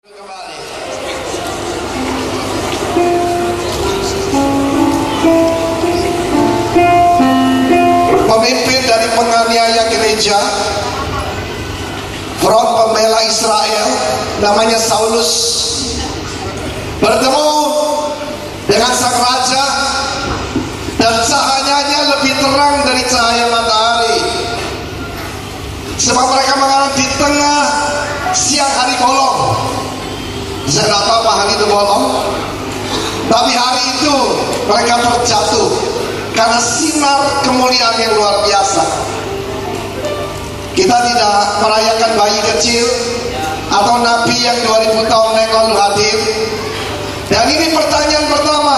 Kembali. Pemimpin dari penganiaya gereja, front pembela Israel, namanya Saulus, bertemu dengan sang raja, dan cahayanya lebih terang dari cahaya matahari, sebab mereka mengalami di tengah siang hari bolong. Saya tidak tahu apa hari itu bolong, tapi hari itu mereka terjatuh karena sinar kemuliaan yang luar biasa. Kita tidak merayakan bayi kecil atau nabi yang 2000 tahun yang lalu hadir. Dan ini pertanyaan pertama,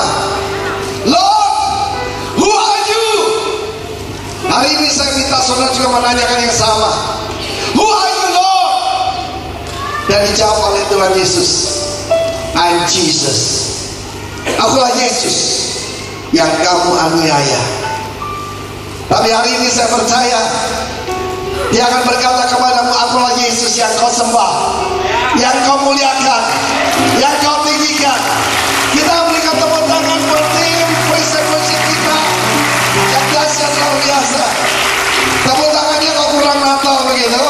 Lord, who are you? Hari ini saya minta saudara juga menanyakan yang sama, who are you, Lord? Dan dijawab oleh Tuhan Yesus, I'm Jesus. Akulah Yesus yang kamu aniaya. Tapi hari ini saya percaya Dia akan berkata kepadamu, akulah Yesus yang kau sembah, yang kau muliakan, yang kau tinggikan. Kita berikan tepuk tangan buat tim praise and worship kita yang dahsyat luar biasa. Tepuk tangannya kok kurang Natal begitu.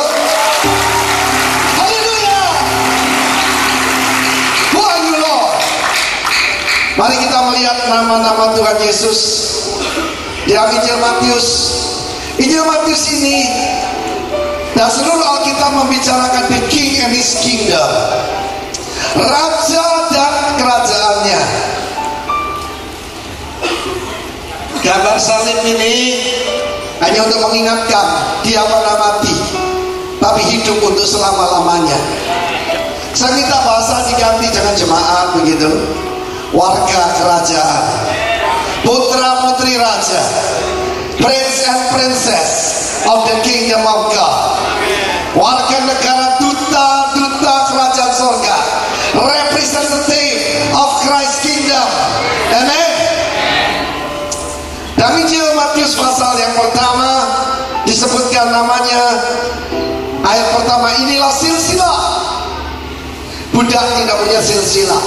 Haleluya. Who are you, Lord? Mari kita melihat nama-nama Tuhan Yesus dalam Injil Matius. Injil Matius ini dan seluruh Alkitab membicarakan the King and His Kingdom, Raja dan kerajaannya. Gambar salib ini hanya untuk mengingatkan Dia pernah mati, tapi hidup untuk selama-lamanya. Saya minta bahasa diganti, jangan jemaat begitu. Warga kerajaan, putra putri raja, prince and princess of the kingdom of God, warga negara, duta-duta kerajaan sorga, representative of Christ's kingdom. Amen. Dalam Injil Matius pasal yang pertama disebutkan namanya, ayat pertama, inilah silsilah. Budak tidak punya silsilah,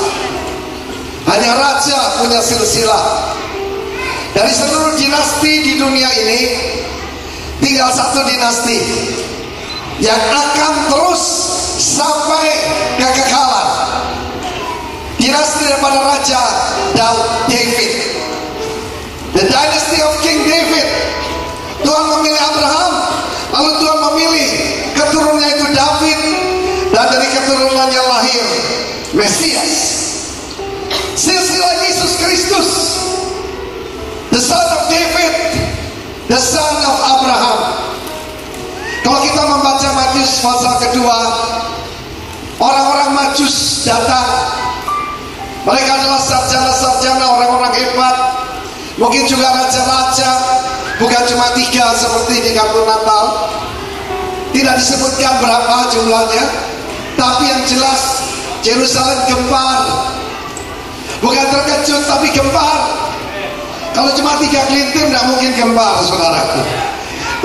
hanya raja punya silsilah. Dari seluruh dinasti di dunia ini, tinggal satu dinasti yang akan terus sampai kekekalan. Dinasti daripada Raja David, the dynasty of King David. Tuhan memilih Abraham, lalu Tuhan memilih keturunannya itu David, dan dari keturunannya lahir Mesias, silsilah Yesus Kristus, the son of David, the son of Abraham. Kalau kita membaca Matius pasal kedua, orang-orang Majus datang. Mereka adalah sarjana-sarjana, orang-orang hebat, mungkin juga raja-raja, bukan cuma 3 seperti di kartu Natal. Tidak disebutkan berapa jumlahnya, tapi yang jelas Yerusalem gempar. Bukan terkejut, tapi gempar. Kalau cuma 3 gelintir tidak mungkin gempar, saudaraku.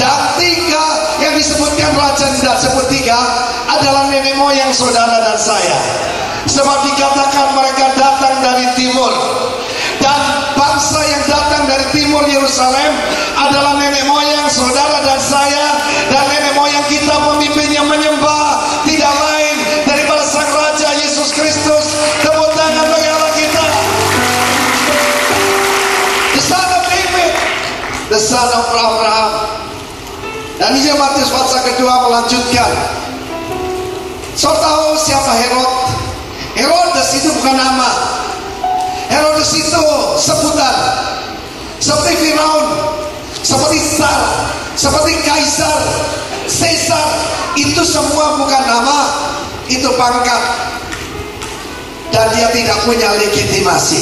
Dan 3 yang disebutkan raja tidak sebut 3 adalah nenek moyang saudara dan saya. Sebab dikatakan mereka datang dari timur, dan bangsa yang datang dari timur Yerusalem adalah nenek moyang saudara dan saya. Dan nenek moyang kita, pemimpinnya menyembah tidak lain daripada sang raja Yesus Kristus. Tepuk tangan bagi Allah kita. The son of David, the son of Abraham. Dan Injil Matius pasal kedua melanjutkan. So tahu siapa Herod? Herodes itu bukan nama. Herodes itu sebutan. Seperti Firaun, seperti Tsar, seperti Kaisar, Caesar. Itu semua bukan nama, itu pangkat. Dan dia tidak punya legitimasi.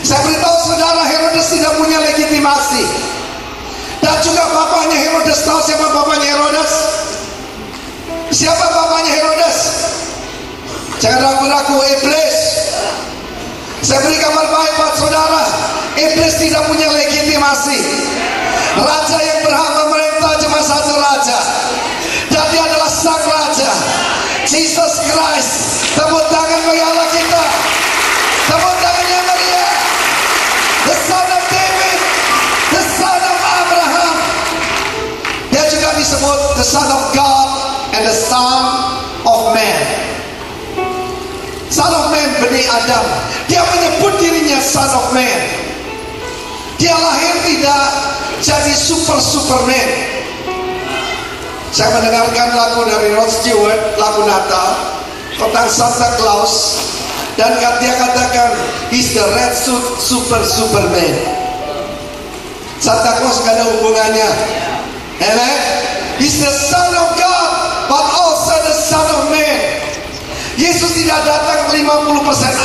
Saya beritahu saudara, Herodes tidak punya legitimasi. Dan juga bapaknya Herodes. Tahu siapa bapaknya Herodes? Siapa bapaknya Herodes? Jangan ragu-ragu, iblis. Saya beri kabar baik buat saudara, iblis tidak punya legitimasi. Raja yang berhak memerintah cuma satu raja, dan dia adalah sang raja. Jesus Christ. Tepuk tangan bagi Allah kita. Tepuk tangan yang meriah. The Son of David, the Son of Abraham. Dia juga disebut the Son of God and the Son of Man. Son of Man, Bani Adam. Dia menyebut dirinya Son of Man. Dia lahir tidak jadi Superman. Saya mendengarkan lagu dari Rod Stewart, lagu Natal tentang Santa Claus, dan dia katakan he's the red suit Superman. Santa Claus gak ada hubungannya. Amen. He's the Son of God, but also the Son of Man. Yesus tidak datang 50%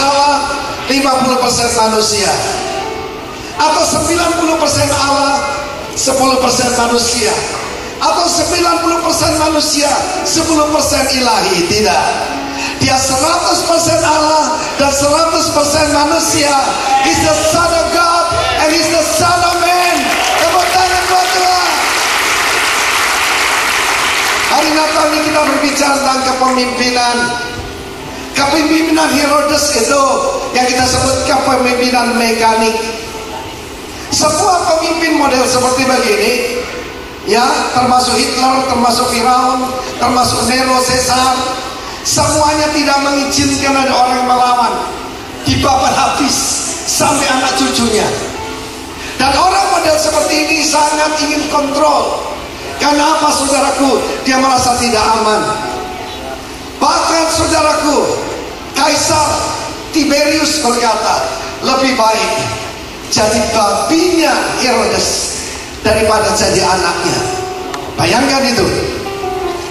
Allah, 50% manusia, atau 90% Allah, 10% manusia, atau 90% manusia, 10% ilahi. Tidak. Dia 100% Allah dan 100% manusia. He's the Son of God and He's the Son of Man. Tepuk tangan buat Tuhan. Hari Natal ini kita berbicara tentang kepemimpinan. Kepemimpinan Herodes itu yang kita sebut kepemimpinan mekanik. Sebuah pemimpin model seperti begini, ya, termasuk Hitler, termasuk Firaun, termasuk Nero, Caesar, semuanya tidak mengizinkan ada orang melawan, dibabat habis sampai anak cucunya. Dan orang model seperti ini sangat ingin kontrol. Karena apa, saudaraku? Dia merasa tidak aman. Bahkan saudaraku, Kaisar Tiberius berkata, lebih baik jadi babinya Herodes daripada jadi anaknya. Bayangkan itu.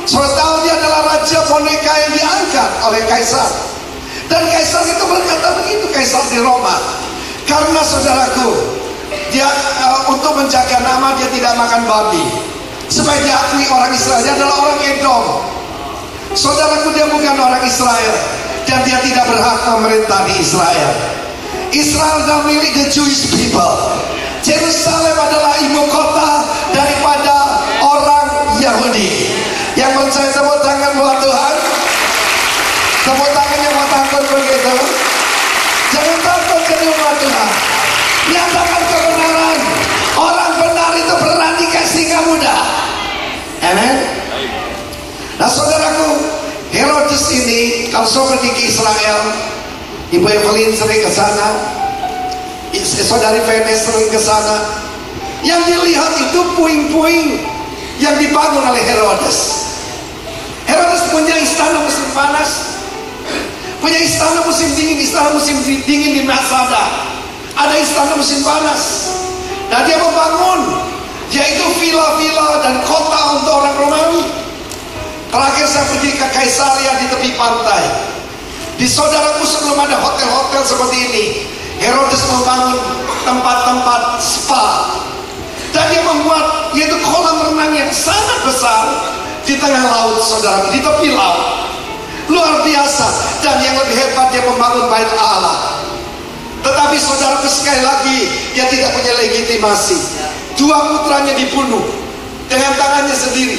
Saudara tahu dia adalah raja boneka yang diangkat oleh Kaisar. Dan Kaisar itu berkata begitu, Kaisar di Roma. Karena saudaraku, dia untuk menjaga nama dia tidak makan babi, supaya diakui orang Israel. Dia adalah orang Edom. Saudaraku, dia bukan orang Israel, dan dia tidak berhak memerintah di Israel. Israel adalah milik the Jewish people. Yerusalem adalah ibu kota daripada orang Yahudi. Yang percaya tepuk tangan buat Tuhan. Tepuk tangan yang mau takut begitu. Jangan takut jadi umat Tuhan. Nyatakan kebenaran. Orang benar itu berat dikasih gak mudah. Amen. Nah saudaraku, Herodes ini kalau saya pergi ke Israel, Ibu Evelyn sering ke sana, saudari Venice sering ke sana. Yang dilihat itu puing-puing yang dibangun oleh Herodes. Herodes punya istana musim panas, punya istana musim dingin. Istana musim dingin di Masada, ada istana musim panas. Dan dia membangun, yaitu villa-villa dan kota untuk orang Romawi. Terakhir saya pergi ke Kaisaria di tepi pantai. Di saudaraku, sebelum ada hotel-hotel seperti ini, Herodes membangun tempat-tempat spa. Dan dia membuat yaitu kolam renang yang sangat besar di tengah laut, saudara, di tepi laut. Luar biasa. Dan yang lebih hebat, dia membangun bait Allah. Tetapi saudaraku, sekali lagi dia tidak punya legitimasi. Dua putranya dibunuh dengan tangannya sendiri.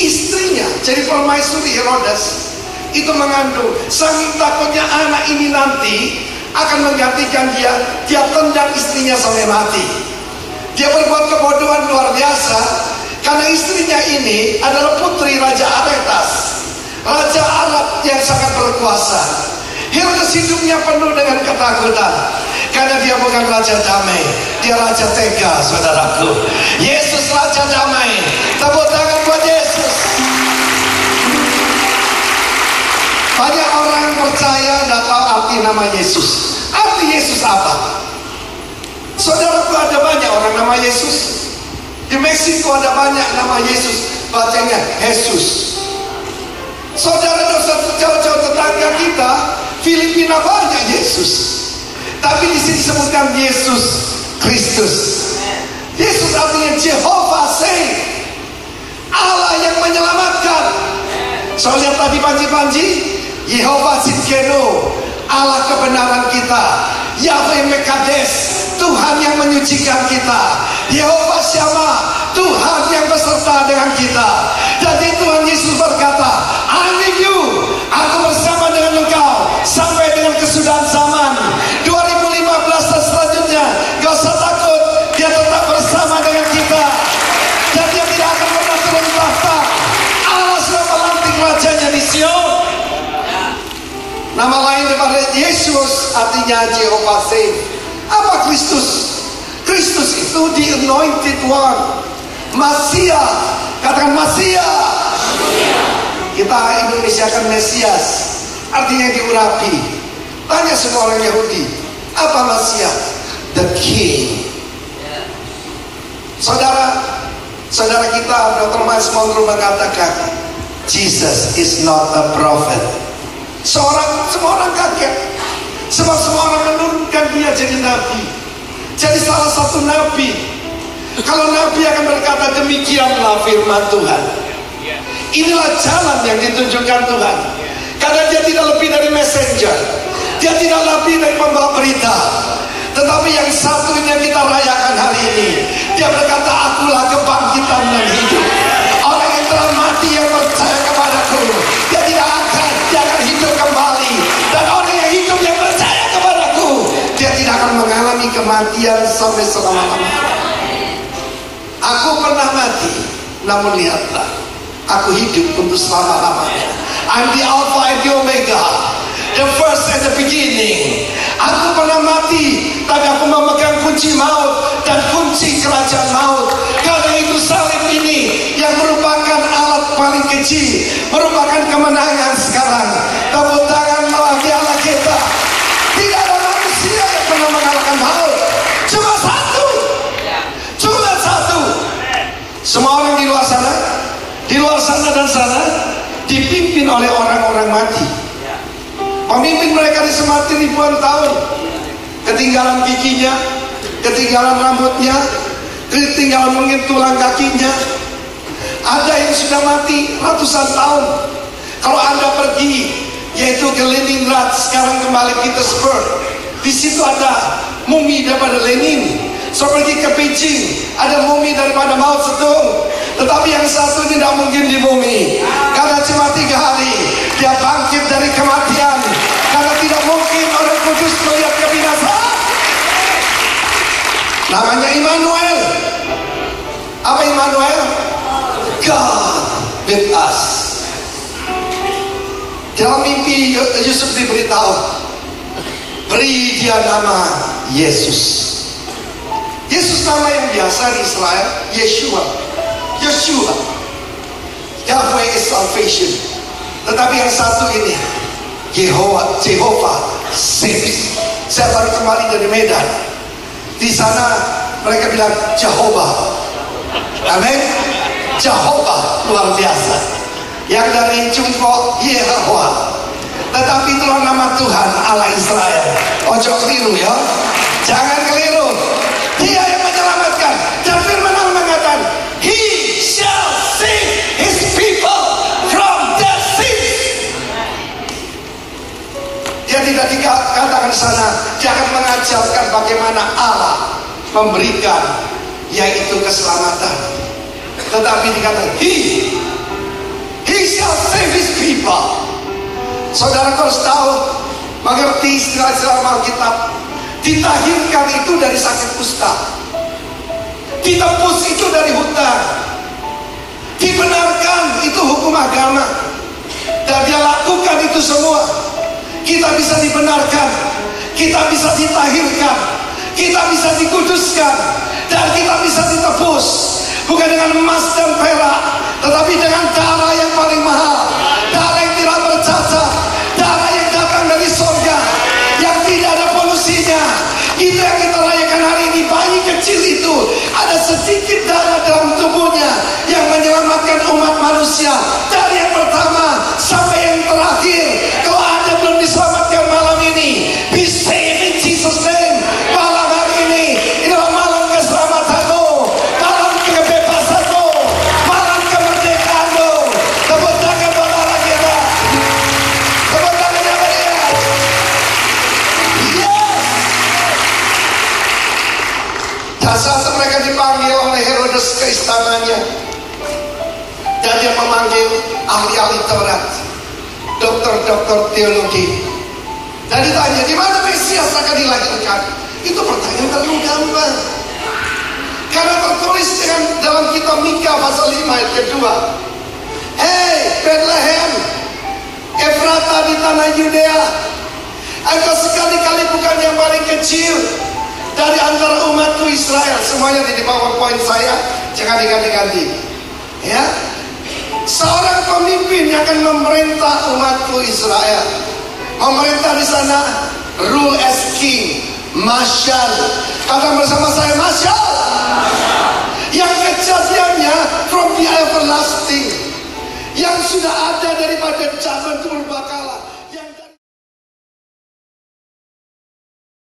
Istrinya jadi permaisuri Herodes itu mengandung. Saking takutnya anak ini nanti akan menggantikan dia, dia tendang istrinya sampai mati. Dia berbuat kebodohan luar biasa. Karena istrinya ini adalah putri Raja Aretas, raja Arab yang sangat berkuasa. Herodes hidupnya penuh dengan ketakutan, karena dia bukan raja damai, dia raja tega, saudaraku. Yesus raja damai. Tepuk tangan buat Yesus. Banyak orang percaya tidak tahu arti nama Yesus. Arti Yesus apa? Saudaraku, ada banyak orang nama Yesus. Di Meksiko ada banyak nama Yesus, bacanya Jesus. Saudara, jauh-jauh tetangga kita Filipina banyak Yesus. Tapi di sini disebutkan Yesus Kristus. Yesus artinya Jehovah Save, Allah yang menyelamatkan. So lihat tadi panji-panji, Yehovah Tsidkenu, Allah kebenaran kita. Yahweh Mekades, Tuhan yang menyucikan kita. Yehovah Shammah, Tuhan yang beserta dengan kita. Jadi Tuhan Yesus berkata, I'm with you. Nama lain daripada Yesus artinya Jehovah Save. Apa Kristus? Kristus itu the anointed one, Masiah. Katakan Masiah. Kita Indonesiakan Mesias, artinya diurapi. Tanya semua orang Yahudi, apa Masiah? The King. Saudara kita Dr. Miles Monroe mengatakan, Jesus is not a prophet. Semua orang kaget, sebab semua orang menurunkan dia jadi nabi, jadi salah satu nabi. Kalau nabi akan berkata demikianlah firman Tuhan, inilah jalan yang ditunjukkan Tuhan. Karena dia tidak lebih dari messenger, dia tidak lebih dari pembawa berita. Tetapi yang satu ini yang kita rayakan hari ini, dia berkata, akulah kebangkitan dan hidup. Orang yang telah mati yang percaya kepadaku, dia akan hidup kembali. Dan orang yang hidup yang percaya kepadaku, dia tidak akan mengalami kematian sampai selama-lamanya. Aku pernah mati, namun lihatlah, aku hidup untuk selama-lamanya. I'm the Alpha and the Omega, the first and the beginning. Aku pernah mati, tapi aku memegang kunci maut dan kunci kerajaan maut. Karena itu salib ini yang merupakan alat paling kecil, merupakan kemenangan sekarang. Tepuk tangan bagi Allah kita. Tidak ada manusia yang pernah mengalahkan maut. Cuma satu. Semua orang di luar sana dan sana dipimpin oleh orang-orang mati. Pemimpin mereka disemati ribuan tahun, ketinggalan giginya, ketinggalan rambutnya, ketinggalan mungkin tulang kakinya. Ada yang sudah mati ratusan tahun. Kalau Anda pergi, yaitu ke Leningrad, sekarang kembali Petersburg, di situ ada mumi daripada Lenin. So pergi ke Beijing, ada mumi daripada Mao Zedong. Tetapi yang satu ini tidak mungkin di bumi, karena cuma 3 hari dia bangkit dari kematian. Karena tidak mungkin orang kudus melihat kebinasaan. Namanya Immanuel. Apa Immanuel? God with us. Dalam mimpi Yusuf diberitahu, beri dia nama Yesus. Yesus nama yang biasa di Israel, Yeshua. Yahweh is salvation. Tetapi yang satu ini, Jehovah saves. Saya baru kembali dari Medan. Di sana mereka bilang Jehovah. Amin. Jehovah luar biasa. Yang dari Jungkok Yehovah. Tetapi itulah nama Tuhan Allah Israel. Ojo keliru ya. Jangan keliru. Dia yang menyelamatkan. Dan firman Allah mengatakan, He shall save His people from their sins. Dia tidak dikatakan sana, dia akan mengajarkan bagaimana Allah memberikan yaitu keselamatan. Tetapi dikatakan He shall save His people. Saudara harus tahu, mengerti istilah-istilah Alkitab. Ditahirkan itu dari sakit kusta, ditebus itu dari hutang, dibenarkan itu hukum agama. Dan dia lakukan itu semua. Kita bisa dibenarkan, kita bisa ditahirkan, kita bisa dikuduskan, dan kita bisa ditebus. Bukan dengan emas dan perak, tetapi dengan darah yang paling mahal, darah yang tidak bercacat, darah yang datang dari surga, yang tidak ada polusinya. Itu yang kita rayakan hari ini. Bayi kecil itu ada sedikit darah dalam tubuhnya yang menyelamatkan umat manusia dari yang pertama sampai yang terakhir. Kalau Anda belum diselamatkan malam ini, be saved in Jesus name. Malam hari ini adalah malam keselamatanmu, malam kebebasanmu, malam kemerdekaanmu. Tepuk tangan buat Allah kita. Tepuk tangan yang meriah. Yes. Dan saat mereka dipanggil oleh Herodes ke istananya, dan dia memanggil ahli-ahli Taurat, dokter-dokter teologi, dan ditanya, di mana Mesias akan dilahirkan? Itu pertanyaan terlalu gampang, karena tertulis dalam kitab Mika pasal 5 ayat kedua. Hei Bethlehem, Efrata di tanah Yudea, engkau sekali-kali bukan yang paling kecil dari antara umatku Israel. Semuanya di PowerPoint saya, jangan diganti-ganti. Ya, seorang pemimpin yang akan memerintah umatku Israel. Memerintah di sana, rule as king, Masyal. Katakan bersama saya, Masyal. Yang kejadiannya from the everlasting, yang sudah ada daripada zaman purbakala.